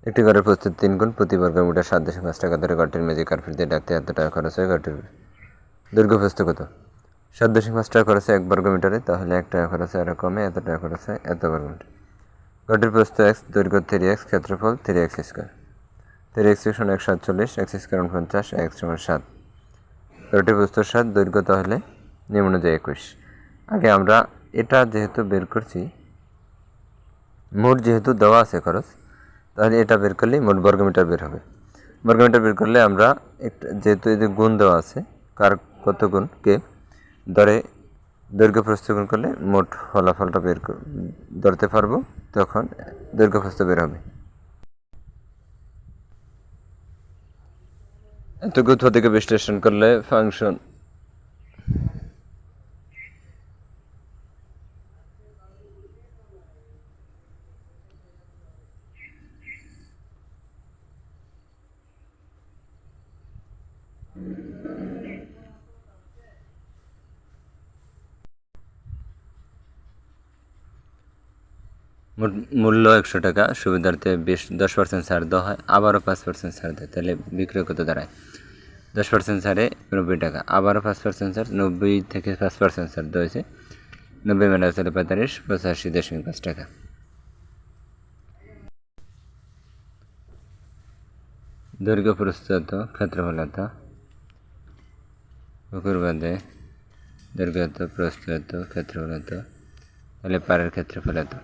একটি ঘরের প্রস্তুত 3 গুণ প্রতি বর্গমিটার 7.5 টাকা ধরে ঘরটির মেঝে কার্পেট দিয়ে ঢাকতে এত টাকা খরচ হয়। ঘরটির দৈর্ঘ্য প্রস্থ কত? 7.5 টাকা খরচ হয় 1 বর্গমিটারে, তাহলে 1 টাকা খরচ হয় আরও কমে, এত টাকা খরচ হয় এত বর্গমিটার। ঘরটির প্রস্থ x, দৈর্ঘ্য 3x, ক্ষেত্রফল 3x স্কোয়ার। 3x সমান 147, x স্কোয়ার 50, x সমান 7। ঘরটির প্রস্থ 7, দৈর্ঘ্য তাহলে নিম্ন অনুযায়ী 21। আগে আমরা এটা যেহেতু বের করছি, মোট যেহেতু দেওয়া আছে খরচ, তাহলে এটা বের করলেই মোট বর্গমিটার বের হবে। বর্গমিটার বের করলে আমরা যেহেতু এই যে গুণ দেওয়া আছে, কার কত গুণ কে ধরে দৈর্ঘ্য প্রস্থ গুণ করলে মোট ফলাফলটা বের ধরতে পারবো, তখন দৈর্ঘ্য প্রস্থ বের হবে। এতটুকু থেকে বিশ্লেষণ করলে ফাংশন মূল্য 100 টাকা, সুবিধার্থে 10% ছাড় দেওয়া হয়, আবারও 5% ছাড় দেয়, তাহলে বিক্রয় কত দাঁড়ায়? 10% ছাড়ে 90 টাকা, আবারও 5% ছাড়, 90 থেকে 5% ছাড় দেওয়া হয়েছে, 90 - 45, 85.5 টাকা। দৈর্ঘ্য প্রস্থ এত, ক্ষেত্রফল এত, পুকুর বাঁধে দৈর্ঘ্য এত, প্রস্থ এত, ক্ষেত্রফল এত, তাহলে পাড়ের ক্ষেত্রফল এত।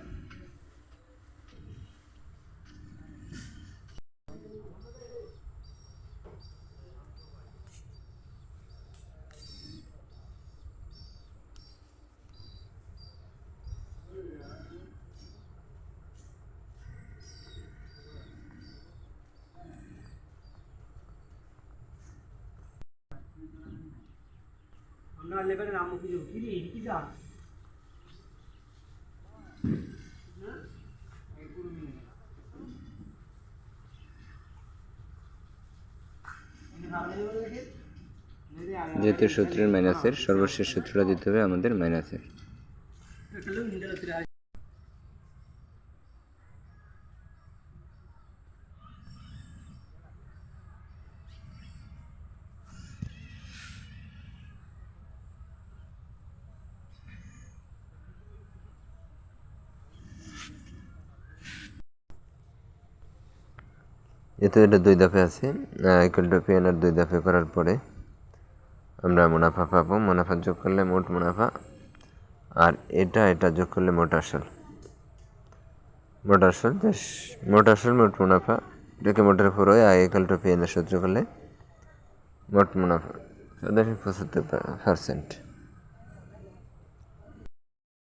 যেহেতু সূত্রের মাইনাসের, সর্বশেষ সূত্রটা দিতে হবে আমাদের মাইনাসের। যেহেতু এটা 2 ধাপে আছে, ইকুয়াল টু পি আর 2 ধাপে করার পরে আমরা মুনাফা পাবো। মুনাফা যোগ করলে মোট মুনাফা, আর এটা যোগ করলে মোট আসল। মোট আসল মোট মুনাফা, এটাকে মোটের উপর হয় ইকুয়াল টু পি এর সূত্র করলে মোট মুনাফা 75%।